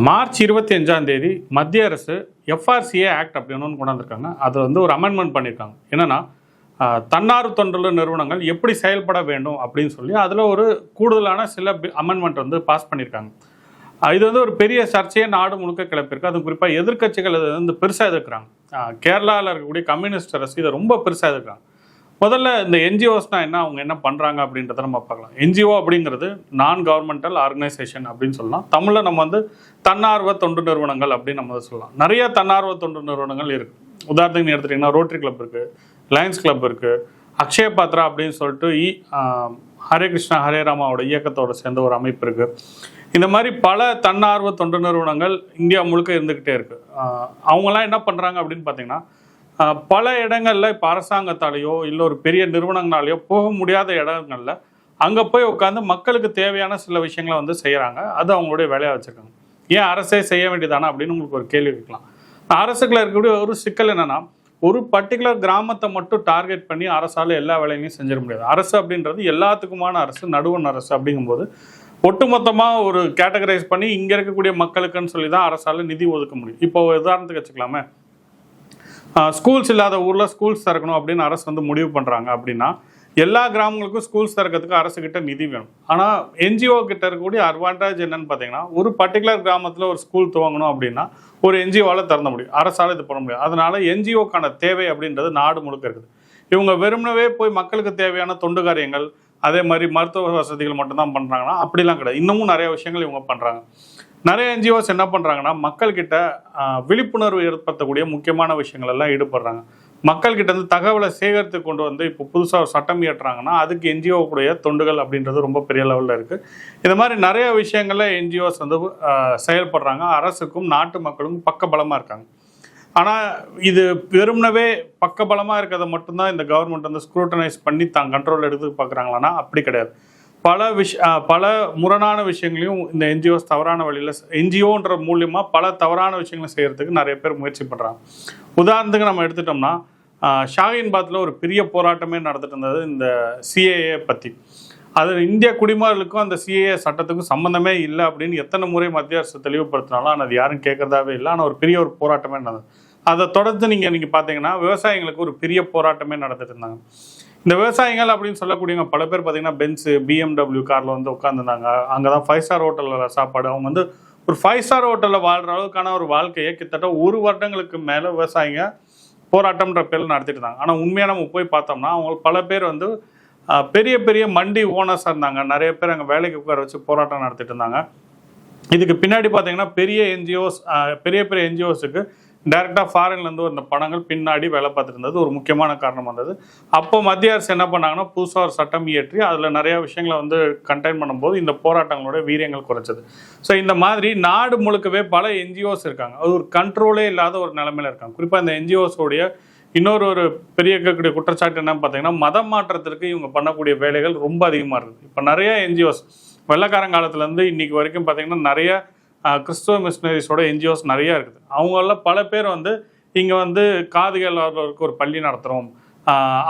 March 25 மத்திய அரசு எஃப்ஆர்சிஏ act அப்படின்னு ஒன்று கொண்டாந்துருக்காங்க. அதை ஒரு அமெண்ட்மெண்ட் பண்ணியிருக்காங்க. என்னென்னா தன்னார்வ தொண்டுள்ள நிறுவனங்கள் எப்படி செயல்பட வேண்டும் அப்படின்னு சொல்லி அதில் ஒரு கூடுதலான சில அமெண்ட்மெண்ட் பாஸ் பண்ணியிருக்காங்க. இது ஒரு பெரிய சர்ச்சையை நாடு முழுக்க கிளப்பியிருக்கு. அது குறிப்பாக எதிர்க்கட்சிகள் இதை பெருசாக எதிர்க்கிறாங்க. கேரளாவில் இருக்கக்கூடிய கம்யூனிஸ்ட் அரசு இதை ரொம்ப பெருசாக எதிர்க்கிறாங்க. முதல்ல இந்த என்ஜிஓஸ்னா என்ன, அவங்க என்ன பண்ணுறாங்க அப்படின்றத நம்ம பார்க்கலாம். என்ஜிஓ அப்படிங்கிறது நான் கவர்மெண்டல் ஆர்கனைசேஷன் அப்படின்னு சொல்லலாம். தமிழில் நம்ம தன்னார்வ தொண்டு நிறுவனங்கள் அப்படின்னு நம்ம சொல்லலாம். நிறைய தன்னார்வ தொண்டு நிறுவனங்கள் இருக்குது. உதாரணத்துக்கு எடுத்துட்டிங்கன்னா ரோட்டரி கிளப் இருக்குது, லயன்ஸ் கிளப் இருக்குது, அக்ஷய பாத்ரா அப்படின்னு சொல்லிட்டு ஹரே கிருஷ்ணா ஹரே ராமாவோட இயக்கத்தோடு சேர்ந்த ஒரு அமைப்பு இருக்குது. இந்த மாதிரி பல தன்னார்வ தொண்டு நிறுவனங்கள் இந்தியா முழுக்க இருந்துக்கிட்டே இருக்குது. அவங்களாம் என்ன பண்ணுறாங்க அப்படின்னு பார்த்தீங்கன்னா, பல இடங்களில் இப்போ அரசாங்கத்தாலேயோ இல்லை ஒரு பெரிய நிறுவனங்களாலேயோ போக முடியாத இடங்களில் அங்கே போய் உட்காந்து மக்களுக்கு தேவையான சில விஷயங்களை செய்கிறாங்க. அது அவங்களுடைய வேலையாக வச்சுருக்காங்க. ஏன் அரசே செய்ய வேண்டியதானா அப்படின்னு உங்களுக்கு ஒரு கேள்வி கேட்கலாம். அரசுக்குள்ள இருக்கக்கூடிய ஒரு சிக்கல் என்னென்னா, ஒரு பர்டிகுலர் கிராமத்தை மட்டும் டார்கெட் பண்ணி அரசால் எல்லா வேலைகளையும் செஞ்சிட முடியாது. அரசு அப்படின்றது எல்லாத்துக்குமான அரசு, நடுவண் அரசு. அப்படிங்கும்போது ஒட்டுமொத்தமாக ஒரு கேட்டகரைஸ் பண்ணி இங்கே இருக்கக்கூடிய மக்களுக்குன்னு சொல்லி தான் அரசால் நிதி ஒதுக்க முடியும். இப்போ உதாரணத்துக்கு வச்சுக்கலாமே, ஸ்கூல்ஸ் இல்லாத ஊரில் ஸ்கூல்ஸ் திறக்கணும் அப்படின்னு அரசு முடிவு பண்ணுறாங்க. அப்படின்னா எல்லா கிராமங்களுக்கும் ஸ்கூல்ஸ் திறக்கிறதுக்கு அரசுக்கிட்ட நிதி வேணும். ஆனால் என்ஜிஓ கிட்ட இருக்கக்கூடிய அட்வான்டேஜ் என்னன்னு பார்த்தீங்கன்னா, ஒரு பர்டிகுலர் கிராமத்தில் ஒரு ஸ்கூல் துவங்கணும் அப்படின்னா ஒரு என்ஜிஓவால் திறந்த முடியும், அரசால் இது பண்ண முடியும். அதனால என்ஜிஓக்கான தேவை அப்படின்றது நாடு முழுக்க இருக்குது. இவங்க வெறுமனவே போய் மக்களுக்கு தேவையான தொண்டு காரியங்கள், அதே மாதிரி மருத்துவ வசதிகள் மட்டும்தான் பண்ணுறாங்கன்னா அப்படிலாம் கிடையாது. இன்னமும் நிறைய விஷயங்கள் இவங்க பண்ணுறாங்க. நிறைய என்ஜிஓஸ் என்ன பண்ணுறாங்கன்னா, மக்கள்கிட்ட விழிப்புணர்வு ஏற்படுத்தக்கூடிய முக்கியமான விஷயங்கள் எல்லாம் ஈடுபடுறாங்க. மக்கள்கிட்ட தகவலை சேகரித்து கொண்டு இப்போ புதுசாக ஒரு சட்டம் இயற்றுறாங்கன்னா அதுக்கு என்ஜிஓக்குடைய தொண்டுகள் அப்படின்றது ரொம்ப பெரிய லெவலில் இருக்குது. இந்த மாதிரி நிறைய விஷயங்களில் என்ஜிஓஸ் செயல்படுறாங்க. அரசுக்கும் நாட்டு மக்களுக்கும் பக்கபலமாக இருக்காங்க. ஆனால் இது வெறுமனவே பக்கபலமாக இருக்கிறத மட்டும்தான் இந்த கவர்மெண்ட் ஸ்க்ரூட்டனைஸ் பண்ணி தான் கண்ட்ரோல் எடுத்து பார்க்குறாங்களான்னா அப்படி கிடையாது. பல முரணான விஷயங்களையும் இந்த என்ஜிஓஸ் தவறான வழியில், என்ஜிஓன்ற மூலியமாக பல தவறான விஷயங்களை செய்கிறதுக்கு நிறைய பேர் முயற்சி பண்ணுறாங்க. உதாரணத்துக்கு நம்ம எடுத்துட்டோம்னா, ஷாஹின்பாத்தில் ஒரு பெரிய போராட்டமே நடந்துட்டு இருந்தது இந்த சிஏஏ பற்றி. அது இந்திய குடிமக்களுக்கும் அந்த சிஏஏ சட்டத்துக்கும் சம்மந்தமே இல்லை அப்படின்னு எத்தனை முறை மத்திய அரசு தெளிவுபடுத்தினாலும் ஆனால் அது யாரும் கேட்கறதாவே இல்லை. ஆனால் ஒரு பெரிய ஒரு போராட்டமே நடந்தது. அதை தொடர்ந்து நீங்கள் பார்த்தீங்கன்னா விவசாயிகளுக்கு ஒரு பெரிய போராட்டமே நடந்துட்டு இருந்தாங்க. இந்த விவசாயிகள் அப்படின்னு சொல்லக்கூடியவங்க பல பேர் பார்த்தீங்கன்னா பென்ஸு, BMW காரில் உட்காந்துருந்தாங்க. அங்கே தான் 5 ஸ்டார் ஹோட்டலில் சாப்பாடு. அவங்க ஒரு 5 ஸ்டார் ஹோட்டலில் வாழ்கிற அளவுக்கான ஒரு வாழ்க்கையை கிட்டத்தட்ட 1 வருடங்களுக்கு மேலே விவசாயிங்க போராட்டம்ன்ற பேரில் நடத்திட்டு இருந்தாங்க. ஆனால் உண்மையாக நம்ம போய் பார்த்தோம்னா அவங்க பல பேர் பெரிய பெரிய மண்டி ஓனர்ஸாக இருந்தாங்க. நிறைய பேர் அங்கே வேலைக்கு உட்கார வச்சு போராட்டம் நடத்திட்டு இருந்தாங்க. இதுக்கு பின்னாடி பார்த்தீங்கன்னா பெரிய என்ஜிஓஸுக்கு டைரெக்டாக ஃபாரின்லேருந்து வந்த பணங்கள் பின்னாடி வேலை பார்த்துட்டு இருந்தது ஒரு முக்கியமான காரணம் வந்தது. அப்போ மத்திய அரசு என்ன பண்ணாங்கன்னா, புதுசாக ஒரு சட்டம் இயற்றி அதில் நிறையா விஷயங்களை கண்டெயின் பண்ணும்போது இந்த போராட்டங்களோட வீரியங்கள் குறைச்சது. ஸோ இந்த மாதிரி நாடு முழுக்கவே பல என்ஜிஓஸ் இருக்காங்க. அது ஒரு கண்ட்ரோலே இல்லாத ஒரு நிலைமையில் இருக்காங்க. குறிப்பாக இந்த என்ஜிஓஸோடைய இன்னொரு பெரிய இருக்கக்கூடிய குற்றச்சாட்டு என்னன்னு பார்த்தீங்கன்னா, மதம் மாற்றத்திற்கு இவங்க பண்ணக்கூடிய வேலைகள் ரொம்ப அதிகமாக இருக்குது. இப்போ நிறைய என்ஜிஓஸ் வெள்ளைக்காரங்காலத்துலேருந்து இன்றைக்கி வரைக்கும் பார்த்தீங்கன்னா நிறைய கிறிஸ்துவ மிஷினரிஸோட என்ஜிஓஸ் நிறையா இருக்குது. அவங்கள பல பேர் இங்கே காது கேளாதவர்களுக்கு ஒரு பள்ளி நடத்துகிறோம்,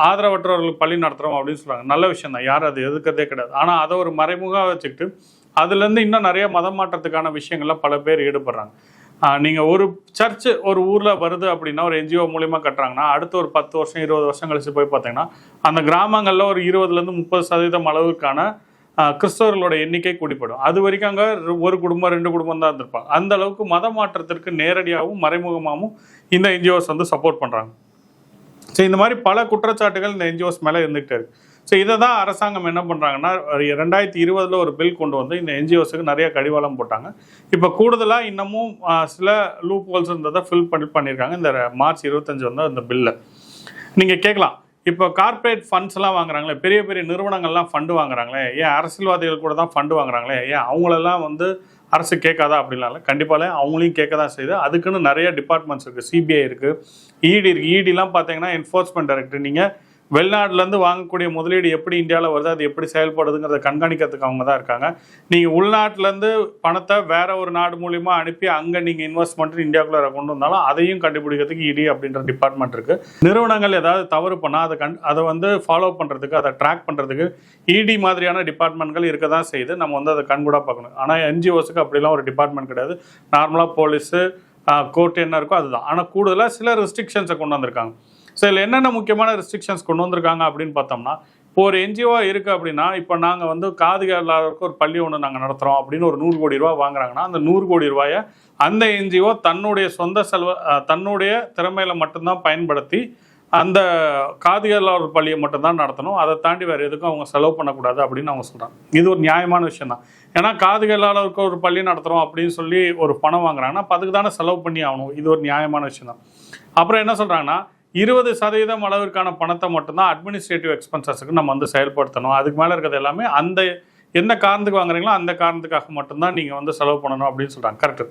ஆதரவற்றவர்களுக்கு பள்ளி நடத்துகிறோம் அப்படின்னு சொல்கிறாங்க. நல்ல விஷயம் தான், யாரும் அது எதுக்கிறதே கிடையாது. ஆனால் அதை ஒரு மறைமுகமாக வச்சுக்கிட்டு அதுலேருந்து இன்னும் நிறைய மதம் மாற்றத்துக்கான விஷயங்கள்ல பல பேர் ஈடுபடுறாங்க. நீங்கள் ஒரு சர்ச்சு ஒரு ஊரில் வருது அப்படின்னா ஒரு என்ஜிஓ மூலிமா கட்டுறாங்கன்னா அடுத்த ஒரு 10 வருஷம் 20 வருஷம் கழிச்சு போய் பார்த்தீங்கன்னா அந்த கிராமங்களில் ஒரு 20% 30% அளவுக்கான கிறிஸ்தவர்களோட எண்ணிக்கை கூடிப்படும். அது வரைக்கும் அங்கே ஒரு குடும்பம் 2 குடும்பம் தான் இருந்திருப்பாங்க. அந்த அளவுக்கு மத மாற்றத்திற்கு நேரடியாகவும் மறைமுகமாகவும் இந்த என்ஜிஓஸ் சப்போர்ட் பண்ணுறாங்க. ஸோ இந்த மாதிரி பல குற்றச்சாட்டுகள் இந்த என்ஜிஓஸ் மேலே இருந்துகிட்டே இருக்கு. ஸோ இதை தான் அரசாங்கம் என்ன பண்ணுறாங்கன்னா, 2020 ஒரு பில் கொண்டு இந்த என்ஜிஓஸுக்கு நிறைய கடிவாளம் போட்டாங்க. இப்போ கூடுதலாக இன்னமும் சில லூப் ஹோல்ஸ் இருந்ததை ஃபில் பண்ணியிருக்காங்க இந்த மார்ச் 25 அந்த பில்லை. நீங்கள் கேட்கலாம், இப்போ கார்பரேட் ஃபண்ட்ஸ்லாம் வாங்குறாங்களே, பெரிய பெரிய நிறுவனங்கள்லாம் ஃபண்டு வாங்குறாங்களே, ஏன் அரசியல்வாதிகள் கூட தான் ஃபண்டு வாங்குறாங்களே, ஏன் அவங்களெல்லாம் அரசு கேட்காதா அப்படிலாம் இல்லை. கண்டிப்பாக அவங்களையும் கேட்க தான் செய்யுது. அதுக்குன்னு நிறைய டிபார்ட்மெண்ட்ஸ் இருக்குது. சிபிஐ இருக்குது, இடி இருக்குது. இடிலாம் பார்த்தீங்கன்னா என்ஃபோர்ஸ்மெண்ட் டைரக்டர். நீங்கள் வெளிநாட்டிலேருந்து வாங்கக்கூடிய முதலீடு எப்படி இந்தியாவில் வருது, அது எப்படி செயல்படுதுங்கிறத கண்காணிக்கிறதுக்கு அவங்க தான் இருக்காங்க. நீங்கள் உள்நாட்டிலேருந்து பணத்தை வேற ஒரு நாடு மூலிமா அனுப்பி அங்கே நீங்கள் இன்வெஸ்ட்மெண்ட் இந்தியாவுக்குள்ளே கொண்டு வந்தாலும் அதையும் கண்டுபிடிக்கிறதுக்கு இடி அப்படின்ற டிபார்ட்மெண்ட் இருக்குது. நிறுவனங்கள் ஏதாவது தவறு பண்ணால் அதை வந்து ஃபாலோ பண்ணுறதுக்கு, அதை ட்ராக் பண்ணுறதுக்கு இடி மாதிரியான டிபார்ட்மெண்ட்கள் இருக்க தான் செய்யுது. நம்ம வந்து அதை கண்கூடாக பார்க்கணும். ஆனால் என்ஜிஓஸுக்கு அப்படிலாம் ஒரு டிபார்ட்மெண்ட் கிடையாது. நார்மலாக போலீஸு, கோர்ட் என்ன இருக்கோ அதுதான். ஆனால் கூடுதலாக சில ரெஸ்ட்ரிக்ஷன்ஸை கொண்டு வந்திருக்காங்க. ஸோ இதில் என்னென்ன முக்கியமான ரெஸ்ட்ரிக்ஷன்ஸ் கொண்டு வந்திருக்காங்க அப்படின்னு பார்த்தோம்னா, இப்போ ஒரு என்ஜிஓ இருக்குது அப்படின்னா, இப்போ நாங்கள் வந்து காது கேளாதவருக்கு ஒரு பள்ளி ஒன்று நாங்கள் நடத்துகிறோம் அப்படின்னு ஒரு 100 கோடி ரூபா வாங்குறாங்கன்னா, அந்த 100 கோடி ரூபாயை அந்த என்ஜிஓ தன்னுடைய சொந்த தன்னுடைய திறமையில மட்டும்தான் பயன்படுத்தி அந்த காது கேளாதவர் பள்ளியை மட்டும்தான் நடத்தணும். அதை தாண்டி வேறு எதுக்கும் அவங்க செலவு பண்ணக்கூடாது அப்படின்னு அவங்க சொல்கிறாங்க. இது ஒரு நியாயமான விஷயம் தான். ஏன்னா காது கேளாதவருக்கு ஒரு பள்ளி நடத்துகிறோம் அப்படின்னு சொல்லி ஒரு பணம் வாங்குறாங்கன்னா அப்போ அதுக்கு தானே செலவு பண்ணி ஆகணும். இது ஒரு நியாயமான விஷயம் தான். அப்புறம் என்ன சொல்கிறாங்கன்னா, 20% அளவிற்கான பணத்தை மட்டும்தான் அட்மினிஸ்ட்ரேட்டிவ் எக்ஸ்பென்சஸுக்கு நம்ம வந்து செயல்படுத்தணும். அதுக்கு மேலே இருக்கிறது எல்லாமே அந்த எந்த காரணத்துக்கு வாங்குறீங்களோ அந்த காரணத்துக்காக மட்டும்தான் நீங்கள் வந்து செலவு பண்ணணும் அப்படின்னு சொல்கிறாங்க. கரெக்டு.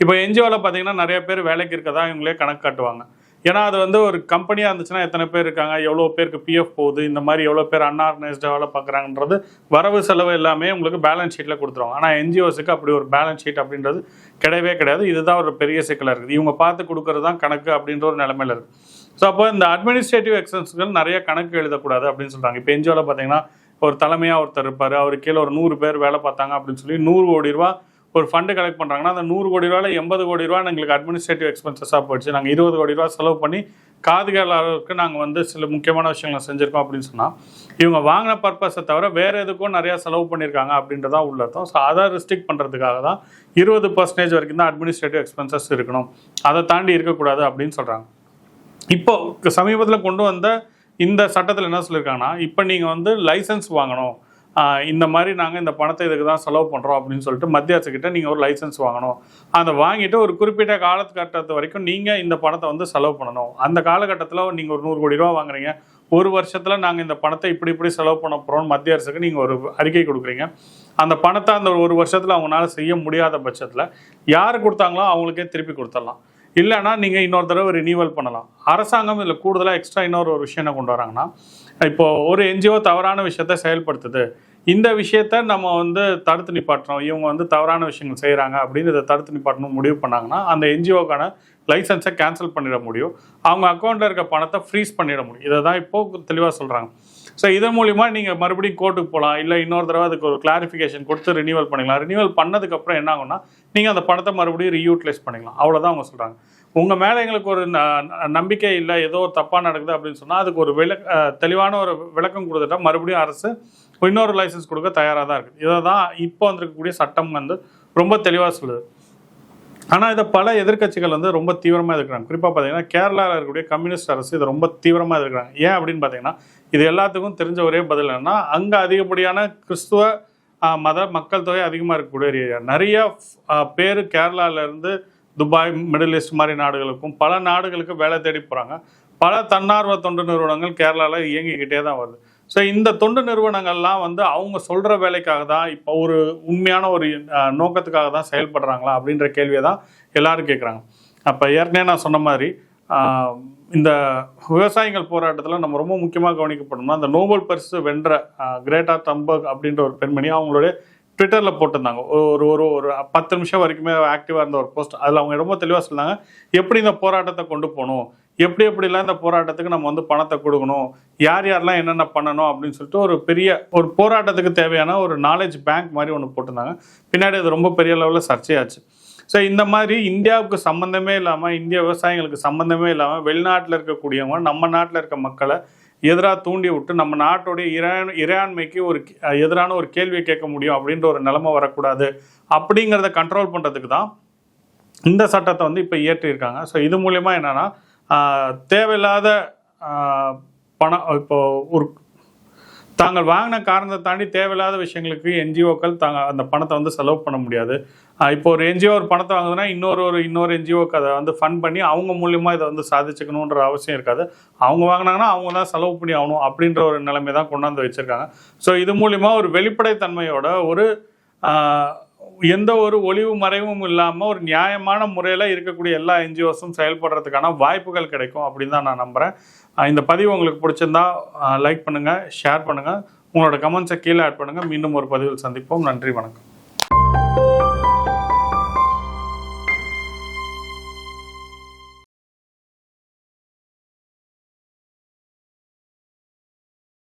இப்போ என்ஜிஓவில் பார்த்தீங்கன்னா நிறைய பேர் வேலைக்கு இருக்கதா இவங்களே கணக்கு காட்டுவாங்க. ஏன்னா அது வந்து ஒரு கம்பெனியாக இருந்துச்சுன்னா எத்தனை பேர் இருக்காங்க, எவ்வளோ பேருக்கு பிஎஃப் போகுது, இந்த மாதிரி எவ்வளோ பேர் அன்ஆர்கனைஸ்டாக வேலை பார்க்குறாங்கன்றது வரவு செலவு எல்லாமே உங்களுக்கு பேலன்ஸ் ஷீட்டில் கொடுத்துருவாங்க. ஆனால் என்ஜிஓஸுக்கு அப்படி ஒரு பேலன்ஸ் ஷீட் அப்படின்றது கிடையவே கிடையாது. இதுதான் ஒரு பெரிய சிக்கலாக இருக்குது. இவங்க பார்த்து கொடுக்கறது தான் கணக்கு அப்படின்ற ஒரு நிலைமையில் இருக்குது. ஸோ அப்போ இந்த அட்மினிஸ்ட்ரேட்டிவ் எக்ஸ்பென்ஸ்கள் நிறைய கணக்கு எழுதக்கூடாது அப்படின்னு சொல்கிறாங்க. இப்போ என்ஜிஓவில் பார்த்தீங்கன்னா ஒரு தலைமையாக ஒருத்தர் இருப்பார், அவருக்கு கீழே ஒரு 100 பேர் வேலை பார்த்தாங்க அப்படின்னு சொல்லி 100 கோடி ரூபா ஒரு ஃபண்டு கலெக்ட் பண்ணுறாங்கன்னா அந்த 100 கோடி ரூபாயில் 80 கோடி ரூபா எங்களுக்கு அட்மினிஸ்ட்ரேட்டிவ் எக்ஸ்பென்சஸாக போயிடுச்சு, நாங்கள் 20 கோடி ரூபா செலவு பண்ணி காது கேளாதவருக்கு நாங்கள் வந்து சில முக்கியமான விஷயங்களை செஞ்சுருக்கோம் அப்படின்னு சொன்னால் இவங்க வாங்கின பர்பஸை தவிர வேறு எதுக்கும் நிறையா செலவு பண்ணியிருக்காங்க அப்படின்றதா உள்ள அர்த்தம். ஸோ அதை ரெஸ்ட்ரிக்ட் பண்ணுறதுக்காக தான் 20% வரைக்கும் தான் அட்மினிஸ்ட்ரேட்டிவ் எக்ஸ்பென்சஸ் இருக்கணும், அதை தாண்டி இருக்கக்கூடாது அப்படின்னு சொல்கிறாங்க. இப்போ சமீபத்தில் கொண்டு வந்த இந்த சட்டத்தில் என்ன சொல்லியிருக்காங்கன்னா, இப்போ நீங்கள் வந்து லைசன்ஸ் வாங்கணும், இந்த மாதிரி நாங்கள் இந்த பணத்தை இதுக்கு தான் செலவு பண்ணுறோம் அப்படின்னு சொல்லிட்டு மத்திய அரசுக்கிட்ட நீங்கள் ஒரு லைசன்ஸ் வாங்கணும். அதை வாங்கிட்டு ஒரு குறிப்பிட்ட காலகட்டத்து வரைக்கும் நீங்கள் இந்த பணத்தை வந்து செலவு பண்ணணும். அந்த காலகட்டத்தில் நீங்கள் ஒரு 100 கோடி ரூபா வாங்குறீங்க, ஒரு வருஷத்தில் நாங்கள் இந்த பணத்தை இப்படி செலவு பண்ண போகிறோம்னு மத்திய அரசுக்கு நீங்கள் ஒரு அறிக்கை கொடுக்குறீங்க. அந்த பணத்தை அந்த ஒரு வருஷத்தில் அவங்களால செய்ய முடியாத பட்சத்தில் யார் கொடுத்தாங்களோ அவங்களுக்கே திருப்பி கொடுத்துடலாம். இல்லைன்னா நீங்கள் இன்னொரு தடவை ரினியூவல் பண்ணலாம். அரசாங்கம் இதில் கூடுதலாக எக்ஸ்ட்ரா இன்னொரு விஷயம் என்ன கொண்டு வராங்கன்னா, இப்போது ஒரு என்ஜிஓ தவறான விஷயத்தை செயல்படுத்துது, இந்த விஷயத்த நம்ம வந்து தடுத்து நிப்பாட்டுறோம், இவங்க வந்து தவறான விஷயங்கள் செய்கிறாங்க அப்படின்னு இதை தடுத்து நிப்பாட்டணும் முடிவு பண்ணாங்கன்னா அந்த என்ஜிஓக்கான லைசன்ஸை கேன்சல் பண்ணிட முடியும், அவங்க அக்கௌண்ட்டில் இருக்க பணத்தை ஃப்ரீஸ் பண்ணிட முடியும். இதை தான் இப்போது தெளிவாக சொல்கிறாங்க. ஸோ இதன் மூலிமா நீங்கள் மறுபடியும் கோர்ட்டுக்கு போகலாம், இல்லை இன்னொரு தடவை அதுக்கு ஒரு கிளாரிஃபிகேஷன் கொடுத்து ரினியூவல் பண்ணிக்கலாம். ரினியூவல் பண்ணதுக்கப்புறம் என்ன ஆகும்னா நீங்கள் அந்த பணத்தை மறுபடியும் ரீயூட்டிலைஸ் பண்ணிக்கலாம். அவ்வளோதான் அவங்க சொல்கிறாங்க. உங்கள் மேலே எங்களுக்கு ஒரு நம்பிக்கை இல்லை, ஏதோ தப்பாக நடக்குது அப்படின்னு சொன்னால் அதுக்கு ஒரு தெளிவான ஒரு விளக்கம் கொடுத்துட்டா மறுபடியும் அரசு இன்னொரு லைசன்ஸ் கொடுக்க தயாராக தான் இருக்குது. இதை தான் இப்போ வந்திருக்கக்கூடிய சட்டம் வந்து ரொம்ப தெளிவாக சொல்லுது. ஆனால் இதை பல எதிர்க்கட்சிகள் வந்து ரொம்ப தீவிரமாக எதிர்க்கிறாங்க. குறிப்பாக பார்த்தீங்கன்னா கேரளாவில் இருக்கக்கூடிய கம்யூனிஸ்ட் அரசு இதை ரொம்ப தீவிரமாக எதிர்க்கிறாங்க. ஏன் அப்படின்னு பார்த்தீங்கன்னா இது எல்லாத்துக்கும் தெரிஞ்ச ஒரே பதில் என்னன்னா, அங்கே அதிகப்படியான கிறிஸ்துவ மத மக்கள் தொகை அதிகமாக இருக்கக்கூடிய ஏரியா. நிறைய பேர் கேரளாவிலேருந்து துபாய், மிடில் ஈஸ்ட் மாதிரி நாடுகளுக்கும் பல நாடுகளுக்கு வேலை தேடி போகிறாங்க. பல தன்னார்வ தொண்டு நிறுவனங்கள் கேரளாவில் இயங்கிக்கிட்டே தான் வருது. ஸோ இந்த தொண்டு நிறுவனங்கள்லாம் வந்து அவங்க சொல்கிற வேலைக்காக தான், இப்போ ஒரு உண்மையான ஒரு நோக்கத்துக்காக தான் செயல்படுறாங்களா அப்படின்ற கேள்வியை தான் எல்லோரும் கேட்குறாங்க. அப்போ ஏற்கனவே நான் சொன்ன மாதிரி இந்த விவசாயிகள் போராட்டத்தில் நம்ம ரொம்ப முக்கியமாக கவனிக்கப்படணும்னா, அந்த நோபல் பரிசு வென்ற கிரேட்டா தம்பர்க் அப்படின்ற ஒரு பெண்மணி அவங்களுடைய ட்விட்டரில் போட்டிருந்தாங்க. ஒரு 10 நிமிஷம் வரைக்குமே ஆக்டிவாக இருந்த ஒரு போஸ்ட். அதில் அவங்க ரொம்ப தெளிவாக சொன்னாங்க, எப்படி இந்த போராட்டத்தை கொண்டு போகணும், எப்படிலாம் இந்த போராட்டத்துக்கு நம்ம வந்து பணத்தை கொடுக்கணும், யாரெல்லாம் என்னென்ன பண்ணணும் அப்படின்னு சொல்லிட்டு ஒரு பெரிய ஒரு போராட்டத்துக்கு தேவையான ஒரு நாலேஜ் பேங்க் மாதிரி ஒன்று போட்டிருந்தாங்க. பின்னாடி அது ரொம்ப பெரிய லெவலில் சர்ச்சையாச்சு. ஸோ இந்த மாதிரி இந்தியாவுக்கு சம்மந்தமே இல்லாமல், இந்திய விவசாயிகளுக்கு சம்மந்தமே இல்லாமல் வெளிநாட்டில் இருக்கக்கூடியவங்க நம்ம நாட்டில் இருக்க மக்களை எதிராக தூண்டி விட்டு நம்ம நாட்டுடைய இறையாண்மைக்கு ஒரு எதிரான ஒரு கேள்வியை கேட்க முடியும் அப்படின்ற ஒரு நிலைமை வரக்கூடாது. அப்படிங்கிறத கண்ட்ரோல் பண்ணுறதுக்கு தான் இந்த சட்டத்தை வந்து இப்போ இயற்றியிருக்காங்க. ஸோ இது மூலமா என்னென்னா, தேவையில்லாத பணம், இப்போ ஒரு தாங்கள் வாங்கின காரணத்தை தாண்டி தேவையில்லாத விஷயங்களுக்கு என்ஜிஓக்கள் அந்த பணத்தை வந்து செலவு பண்ண முடியாது. இப்போ ஒரு என்ஜிஓ ஒரு பணத்தை வாங்குதுன்னா இன்னொரு என்ஜிஓக்கு அதை வந்து ஃபண்ட் பண்ணி அவங்க மூலியமாக இதை வந்து சாதிச்சுக்கணுன்ற அவசியம் இருக்காது. அவங்க வாங்கினாங்கன்னா அவங்க தான் செலவு பண்ணி ஆகணும் அப்படின்ற ஒரு நிலைமை தான் கொண்டாந்து வச்சுருக்காங்க. ஸோ இது மூலிமா ஒரு வெளிப்படைத்தன்மையோட ஒரு எந்த ஒரு ஒளிவு மறைவும் இல்லாமல் ஒரு நியாயமான முறையில் இருக்கக்கூடிய எல்லா என்ஜிஓஸும் செயல்படுறதுக்கான வாய்ப்புகள் கிடைக்கும் அப்படின்னு தான் நான் நம்புகிறேன். இந்த பதிவு உங்களுக்கு பிடிச்சிருந்தா லைக் பண்ணுங்கள், ஷேர் பண்ணுங்கள், உங்களோட கமெண்ட்ஸை கீழே ஆட் பண்ணுங்கள். மீண்டும் ஒரு பதிவில் சந்திப்போம். நன்றி, வணக்கம்.